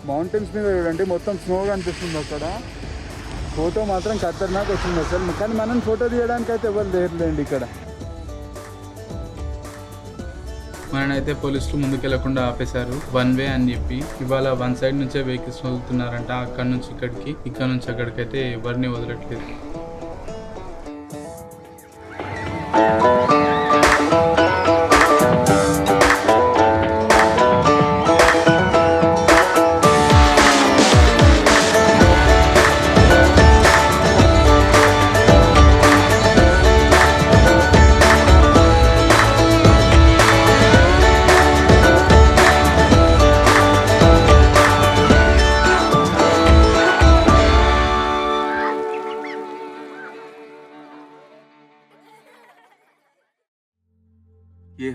Mountains మీద చూడండి మొత్తం స్నో కనిపిస్తుంది అక్కడ. ఫోటో మాత్రం ఖతర్నాక్ వచ్చింది అసలు. కానీ మనం ఫోటో తీయడానికి అయితే ఎవరు లేరులేండి ఇక్కడ. మననైతే పోలీసులు ముందుకెళ్లకుండా ఆపేశారు, 1 వే అని చెప్పి. ఇవాళ 1 సైడ్ నుంచే వెహికల్స్ వదులుతున్నారంట. అక్కడ నుంచి ఇక్కడికి, ఇక్కడ నుంచి అక్కడికైతే ఎవరిని వదలట్లేదు.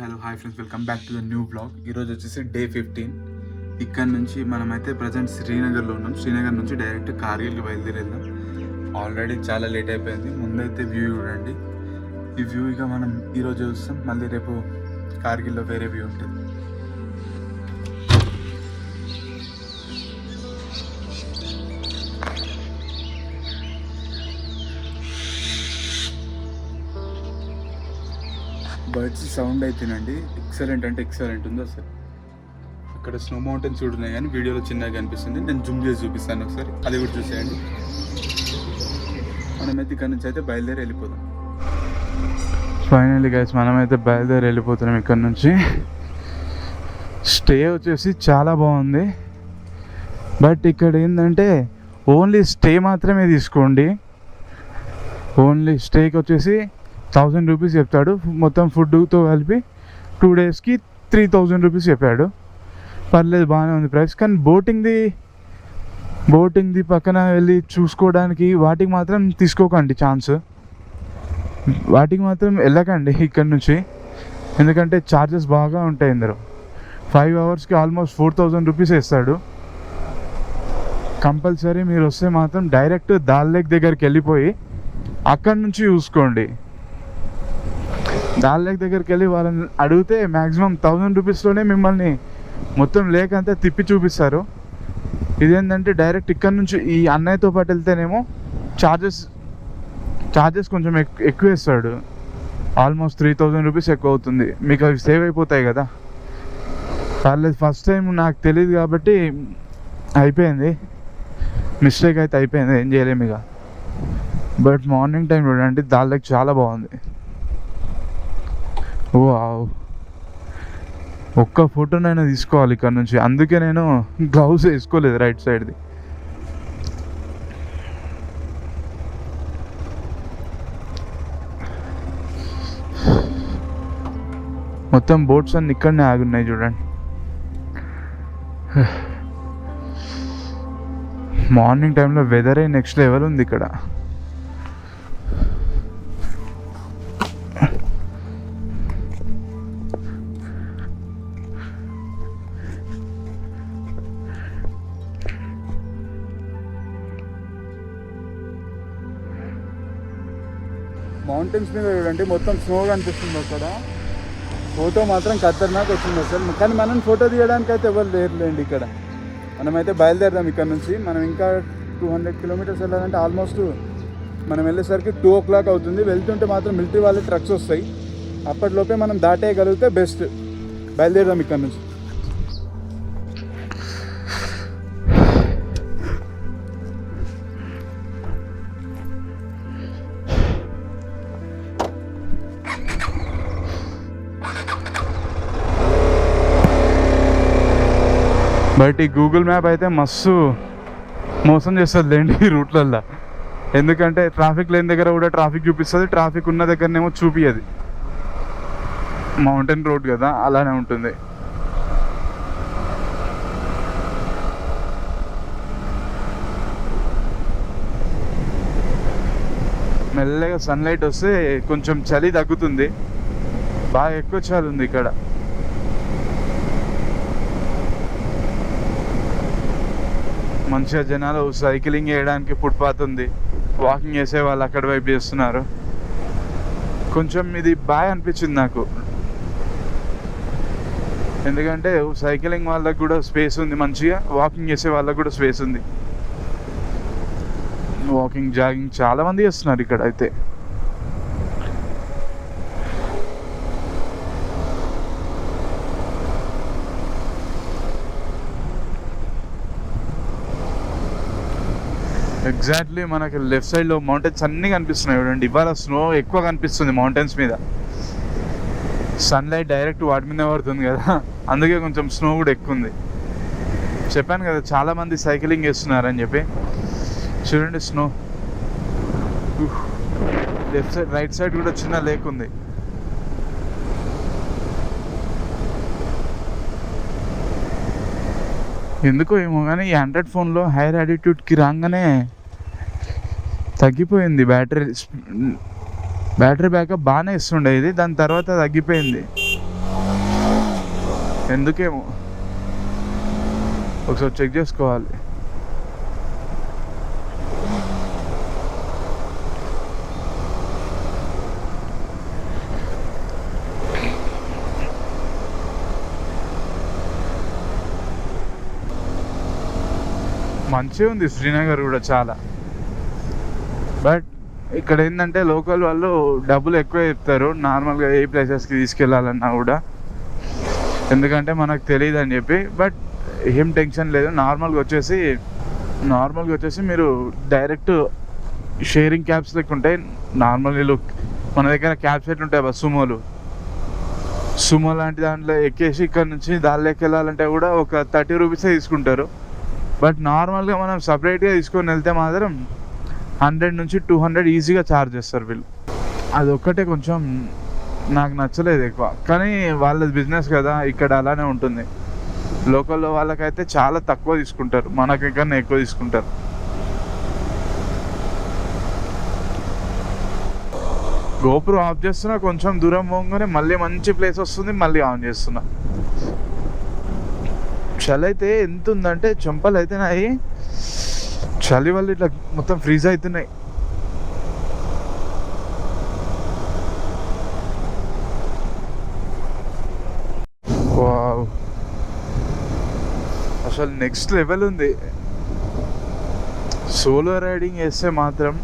Hello hi friends, welcome back to the new blog. ఈరోజు వచ్చేసి డే 15. ఇక్కడ నుంచి మనమైతే ప్రజెంట్ శ్రీనగర్లో ఉన్నాం. శ్రీనగర్ నుంచి డైరెక్ట్ కార్గిల్కి బయలుదేరి వెళ్దాం. ఆల్రెడీ చాలా లేట్ అయిపోయింది. ముందైతే వ్యూ చూడండి. ఈ వ్యూ ఇక మనం ఈరోజు చూస్తాం, మళ్ళీ రేపు కార్గిల్లో వేరే వ్యూ ఉంటుంది. బర్డ్స్ సౌండ్ అయితేనండి ఎక్సలెంట్ అంటే ఎక్సలెంట్ ఉంది అసలు. అక్కడ స్నో మౌంటైన్స్ చూడున్నాయి కానీ వీడియోలో చిన్నగా కనిపిస్తుంది. నేను జూమ్ చేసి చూపిస్తాను ఒకసారి, అది కూడా చూసేయండి. మనమైతే ఇక్కడ నుంచి అయితే బయలుదేరి వెళ్ళిపోదాం. ఫైనల్లీ గైస్ మనమైతే బయలుదేరి వెళ్ళిపోతున్నాం ఇక్కడ నుంచి. స్టే వచ్చేసి చాలా బాగుంది. బట్ ఇక్కడ ఏంటంటే ఓన్లీ స్టే మాత్రమే తీసుకోండి. ఓన్లీ స్టేకి వచ్చేసి 1000 రూపీస్ చెప్తాడు. మొత్తం ఫుడ్తో కలిపి 2 డేస్కి 3000 రూపీస్ చెప్పాడు. పర్లేదు, బాగానే ఉంది ప్రైస్. కానీ బోటింగ్ది పక్కన వెళ్ళి చూసుకోవడానికి వాటికి మాత్రం తీసుకోకండి ఛాన్స్. వాటికి మాత్రం వెళ్ళకండి ఇక్కడ నుంచి, ఎందుకంటే ఛార్జెస్ బాగా ఉంటాయి ఇందులో. 5 అవర్స్కి ఆల్మోస్ట్ 4000 రూపీస్ వేస్తాడు. కంపల్సరీ మీరు వస్తే మాత్రం డైరెక్ట్ దాల్ లేక్ దగ్గరికి వెళ్ళిపోయి అక్కడి నుంచి చూసుకోండి. దాల్ లేక్ దగ్గరికి వెళ్ళి వాళ్ళని అడిగితే మ్యాక్సిమం 1000 రూపీస్లోనే మిమ్మల్ని మొత్తం లేక్ అంతా తిప్పి చూపిస్తారు. ఇదేంటంటే డైరెక్ట్ ఇక్కడ నుంచి ఈ అన్నయ్యతో పాటు వెళ్తేనేమో ఛార్జెస్ కొంచెం ఎక్కువ వేస్తాడు. ఆల్మోస్ట్ 3000 రూపీస్ ఎక్కువ అవుతుంది. మీకు అవి సేవ్ అయిపోతాయి కదా. పర్లేదు, ఫస్ట్ టైం నాకు తెలియదు కాబట్టి అయిపోయింది, మిస్టేక్ అయితే అయిపోయింది, ఏం చేయలేము ఇక. బట్ మార్నింగ్ టైం చూడండి, దాల్ లేక్ చాలా బాగుంది. వావ్, ఒక్క ఫోటోనైనా తీసుకోవాలి ఇక్కడ నుంచి. అందుకే నేను గ్లౌజ్ వేసుకోలేదు రైట్ సైడ్ది. మొత్తం బోట్స్ అన్ని ఇక్కడనే ఆగున్నాయి చూడండి. మార్నింగ్ టైంలో వెదరే నెక్స్ట్ లెవెల్ ఉంది ఇక్కడ. మౌంటైన్స్ మీద చూడండి మొత్తం స్నో కనిపిస్తుంది అక్కడ. ఫోటో మాత్రం ఖతర్నాక్ వచ్చింది అసలు. కానీ మనం ఫోటో తీయడానికి అయితే ఎవరు లేరులేండి ఇక్కడ. మనమైతే బయలుదేరదాం ఇక్కడ నుంచి. మనం ఇంకా 200 కిలోమీటర్స్ వెళ్ళాలంటే ఆల్మోస్ట్ మనం వెళ్ళేసరికి 2 o'clock అవుతుంది. వెళ్తుంటే మాత్రం మిలిటరీ వాళ్ళ ట్రక్స్ వస్తాయి. అప్పటిలోపే మనం దాటేయగలిగితే బెస్ట్. బయలుదేరదాం ఇక్కడ నుంచి. బట్ ఈ గూగుల్ మ్యాప్ అయితే మస్తు మోసం చేస్తుంది లేండి ఈ రూట్లల్లో. ఎందుకంటే ట్రాఫిక్ లేని దగ్గర కూడా ట్రాఫిక్ చూపిస్తుంది, ట్రాఫిక్ ఉన్న దగ్గరనేమో చూపించదు. మౌంటైన్ రోడ్ కదా, అలానే ఉంటుంది. మెల్లగా సన్లైట్ వస్తే కొంచెం చలి తగ్గుతుంది. బాగా ఎక్కువ చలి ఉంది ఇక్కడ. మంచిగా జనాలు సైక్లింగ్ చేయడానికి ఫుట్పాత్ ఉంది, వాకింగ్ చేసే వాళ్ళు అక్కడ వైపు చేస్తున్నారు. కొంచెం ఇది బాగా అనిపించింది నాకు. ఎందుకంటే సైక్లింగ్ వాళ్ళకి కూడా స్పేస్ ఉంది, మంచిగా వాకింగ్ చేసే వాళ్ళకి కూడా స్పేస్ ఉంది. వాకింగ్ జాగింగ్ చాలా మంది చేస్తున్నారు ఇక్కడ అయితే. ఎగ్జాక్ట్లీ మనకి లెఫ్ట్ సైడ్లో మౌంటైన్స్ అన్నీ కనిపిస్తున్నాయి చూడండి. ఇవాళ స్నో ఎక్కువ కనిపిస్తుంది మౌంటైన్స్ మీద, సన్లైట్ డైరెక్ట్ వాటి మీద పడుతుంది కదా, అందుకే కొంచెం స్నో కూడా ఎక్కువ ఉంది. చెప్పాను కదా చాలామంది సైక్లింగ్ చేస్తున్నారని చెప్పి. చూడండి snow. Left side right side కూడా చిన్న లేక్ ఉంది. ఎందుకో ఏమో కానీ ఈ 100 ఫోన్లో హైర్ యాటిట్యూడ్కి రాగానే తగ్గిపోయింది బ్యాటరీ బ్యాకప్ బాగానే ఇస్తుండే ఇది, దాని తర్వాత తగ్గిపోయింది ఎందుకేమో. ఒకసారి చెక్ చేసుకోవాలి. మంచిగా ఉంది శ్రీనగర్ కూడా చాలా. బట్ ఇక్కడ ఏంటంటే లోకల్ వాళ్ళు డబ్బులు ఎక్కువ చెప్తారు నార్మల్గా ఏ ప్లేసెస్కి తీసుకెళ్ళాలన్నా కూడా, ఎందుకంటే మనకు తెలియదు అని చెప్పి. బట్ ఏం టెన్షన్ లేదు. నార్మల్గా వచ్చేసి మీరు డైరెక్ట్ షేరింగ్ క్యాబ్స్ లెక్క ఉంటాయి. నార్మల్ వీళ్ళు మన దగ్గర క్యాబ్స్ ఎట్లా ఉంటాయి సుమో లాంటి దాంట్లో ఎక్కేసి ఇక్కడ నుంచి దానిలోకి వెళ్ళాలంటే కూడా ఒక 30 రూపీసే తీసుకుంటారు. బట్ నార్మల్గా మనం సపరేట్గా తీసుకొని వెళ్తే మాత్రం 100 నుంచి 200 ఈజీగా ఛార్జ్ చేస్తారు వీళ్ళు. అది ఒక్కటే కొంచెం నాకు నచ్చలేదు ఎక్కువ, కానీ వాళ్ళది బిజినెస్ కదా, ఇక్కడ అలానే ఉంటుంది. లోకల్లో వాళ్ళకైతే చాలా తక్కువ తీసుకుంటారు, మనకన్నా ఎక్కువ తీసుకుంటారు. గోప్రో ఆఫ్ చేస్తున్నా, కొంచెం దూరం పోగానే మళ్ళీ మంచి ప్లేస్ వస్తుంది, మళ్ళీ ఆన్ చేస్తున్నా. చలి అయితే ఎంత ఉందంటే చెంపలు అయితే నాయి చలి వల్ల ఇట్లా మొత్తం ఫ్రీజ్ అవుతున్నాయి. వావ్, అసలు నెక్స్ట్ లెవెల్ ఉంది. సోలో రైడింగ్ చేస్తే మాత్రం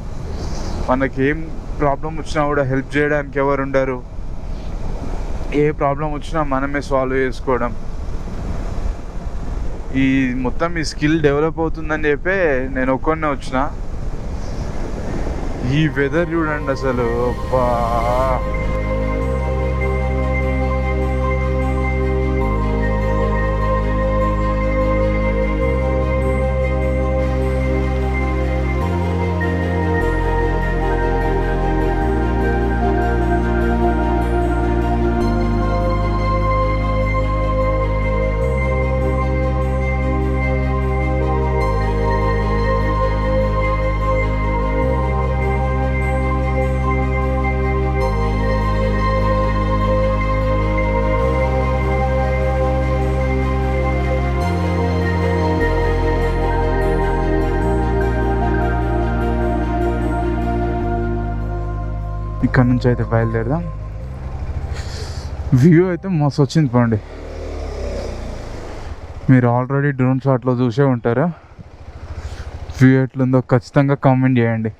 మనకేం ప్రాబ్లం వచ్చినా కూడా హెల్ప్ చేయడానికి ఎవరు ఉండరు. ఏ ప్రాబ్లం వచ్చినా మనమే సాల్వ్ చేసుకోవడం. ఈ మొత్తం ఈ స్కిల్ డెవలప్ అవుతుందని చెప్పి నేను ఒక్కనే వచ్చిన. ఈ వెదర్ చూడండి అసలు, అబ్బా ఇక్కడ నుంచి అయితే బయలుదేరదాం. వ్యూ అయితే మస్తు వచ్చింది పోండి. మీరు ఆల్రెడీ డ్రోన్ షాట్లో చూసే ఉంటారు. వ్యూ ఎట్లుందో ఖచ్చితంగా కామెంట్ చేయండి.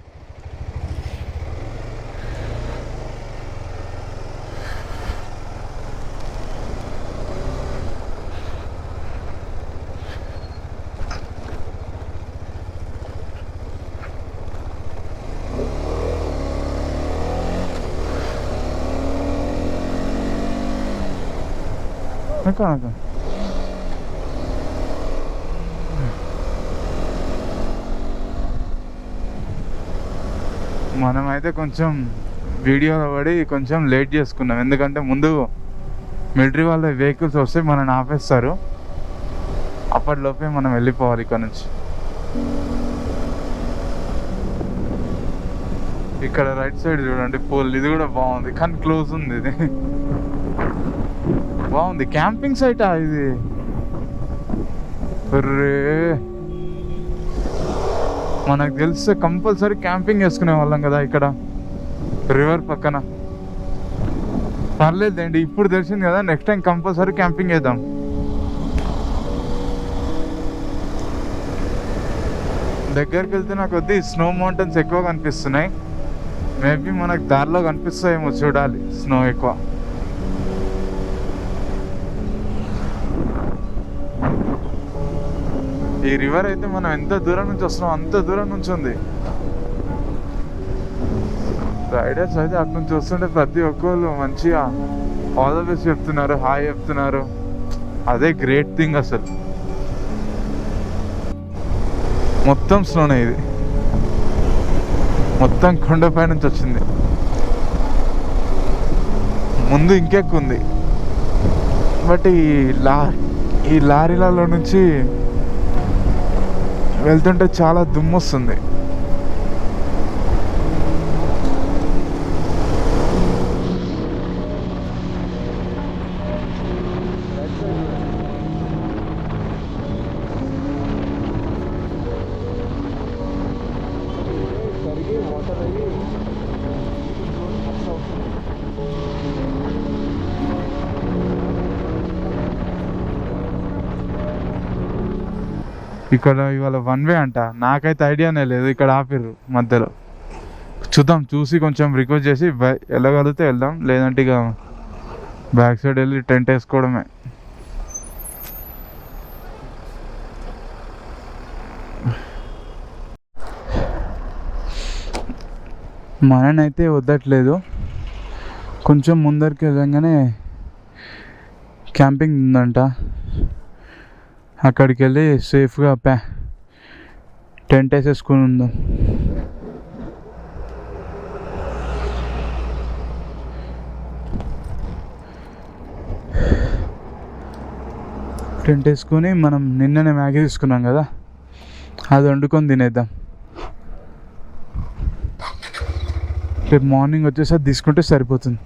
అనక మనమైతే కొంచెం వీడియోలో పడి కొంచెం లేట్ చేసుకున్నాం, ఎందుకంటే ముందు మిలిటరీ వాళ్ళ వెహికల్స్ వస్తే మనల్ని ఆపేస్తారు. అప్పటిలోపే మనం వెళ్ళిపోవాలి ఇక్కడ నుంచి. ఇక్కడ రైట్ సైడ్ చూడండి పోల్, ఇది కూడా బాగుంది కానీ క్లోజ్ ఉంది. ఇది బాగుంది, క్యాంపింగ్ సైటా ఇది? రే, మనకు తెలిస్తే కంపల్సరీ క్యాంపింగ్ చేసుకునే వాళ్ళం కదా ఇక్కడ రివర్ పక్కన. పర్లేదండి, ఇప్పుడు తెలిసింది కదా, నెక్స్ట్ టైం కంపల్సరీ క్యాంపింగ్ చేద్దాం. దగ్గరికి వెళ్తే నాకు కొద్ది స్నో మౌంటైన్స్ ఎక్కువ కనిపిస్తున్నాయి. మేబీ మనకు దారిలో కనిపిస్తాయేమో, చూడాలి. స్నో ఎక్కువ. ఈ రివర్ అయితే మనం ఎంత దూరం నుంచి వస్తున్నాం అంత దూరం నుంచి ఉంది. రైడర్స్ అయితే అటు నుంచి వస్తుంటే ప్రతి ఒక్కళ్ళు మంచిగా ఆల్ ద బెస్ట్ చెప్తున్నారు, హాయ్ చెప్తున్నారు. అదే గ్రేట్ థింగ్ అసలు. మొత్తం స్నోనే, ఇది మొత్తం కొండపై నుంచి వచ్చింది. ముందు ఇంకెక్కువ ఉంది, బట్ ఈ లారీలలో నుంచి వెళ్తుంటే చాలా దుమ్ము వస్తుంది. ఇక్కడ ఇవాళ 1 వే అంట. నాకైతే ఐడియానే లేదు, ఇక్కడ ఆపిర్రు మధ్యలో. చూద్దాం, చూసి కొంచెం రిక్వెస్ట్ చేసి వెళ్ళగలిగితే వెళ్దాం, లేదంటే ఇక బ్యాక్ సైడ్ వెళ్ళి టెంట్ వేసుకోవడమే. మననైతే వద్దట్లేదు. కొంచెం ముందరికి వెళ్ళంగానే క్యాంపింగ్ ఉందంట. అక్కడికి వెళ్ళి సేఫ్గా టెంట్ వేసేసుకుని ఉందాం. టెంట్ వేసుకొని మనం నిన్ననే మ్యాగీ తీసుకున్నాం కదా, అది వండుకొని తినేద్దాం. రేపు మార్నింగ్ వచ్చేసి అది తీసుకుంటే సరిపోతుంది.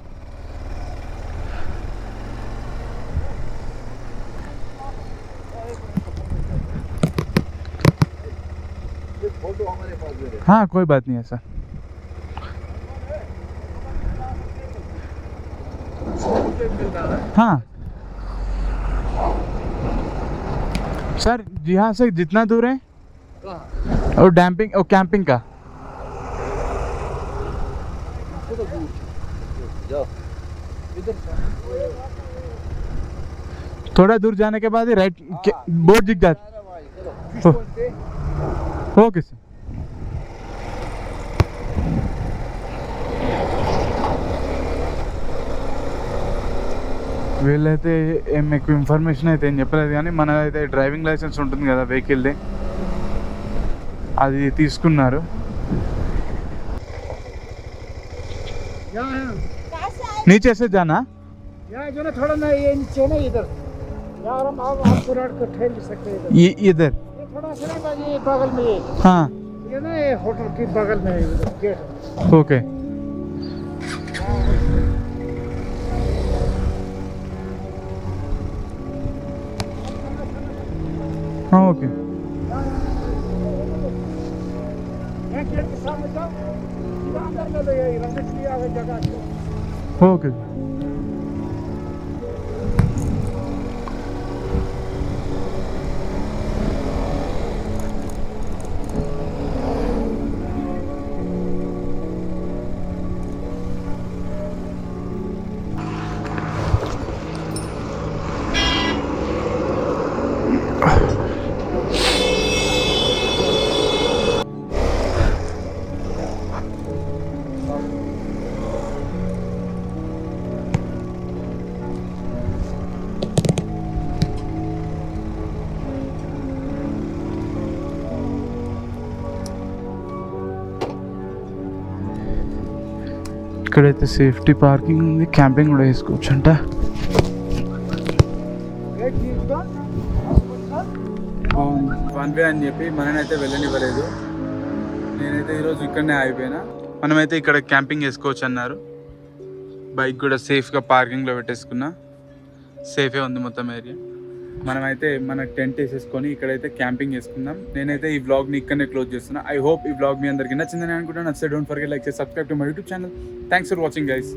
हाँ कोई बात नहीं है सर. हाँ सर, यहाँ से जितना दूर है और डैम्पिंग और कैंपिंग का थोड़ा दूर जाने के बाद ही राइट बोर्ड दिख जाता. Okay sir. వీళ్ళైతే ఏం ఎక్కువ ఇన్ఫర్మేషన్ అయితే ఏం చెప్పలేదు, కానీ మనదైతే డ్రైవింగ్ లైసెన్స్ ఉంటుంది కదా వెహికల్ది, అది తీసుకున్నారు. नीचे से जाना यहाँ जो ना थोड़ा ना ये नीचे ना इधर यार हम आपको रात को ठहर भी सकते हैं. ये इधर ये थोड़ा सा ना ये बगल में हाँ ये ना ये होटल के बगल में है गेट. ओके. हाँ ओके. ये गेट के सामने जाओ, सीधा अंदर में ले ये रंग की आगे जगह. ओके. ఇక్కడైతే సేఫ్టీ పార్కింగ్ ఉంది, క్యాంపింగ్ కూడా వేసుకోవచ్చు అంట. వన్ వే అని చెప్పి మననైతే వెళ్ళనివ్వలేదు. నేనైతే ఈరోజు ఇక్కడనే ఆగిపోయినా. మనమైతే ఇక్కడ క్యాంపింగ్ వేసుకోవచ్చు అన్నారు. బైక్ కూడా సేఫ్గా పార్కింగ్లో పెట్టేసుకున్నా. సేఫే ఉంది మొత్తం ఏరియా. మనమైతే మన టెంట్ వేసేసుకొని ఇక్కడైతే క్యాంపింగ్ చేసుకుందాం. నేనైతే ఈ వ్లాగ్ని ఇక్కడనే క్లోజ్ చేస్తున్నా. ఐ హోప్ ఈ వ్లాగ్ మీ అందరికీ నచ్చిందని అనుకుంటున్నాను. నచ్చితే డోంట్ ఫర్గెట్ లైక్ చేసి subscribe to my YouTube channel. Thanks for watching guys.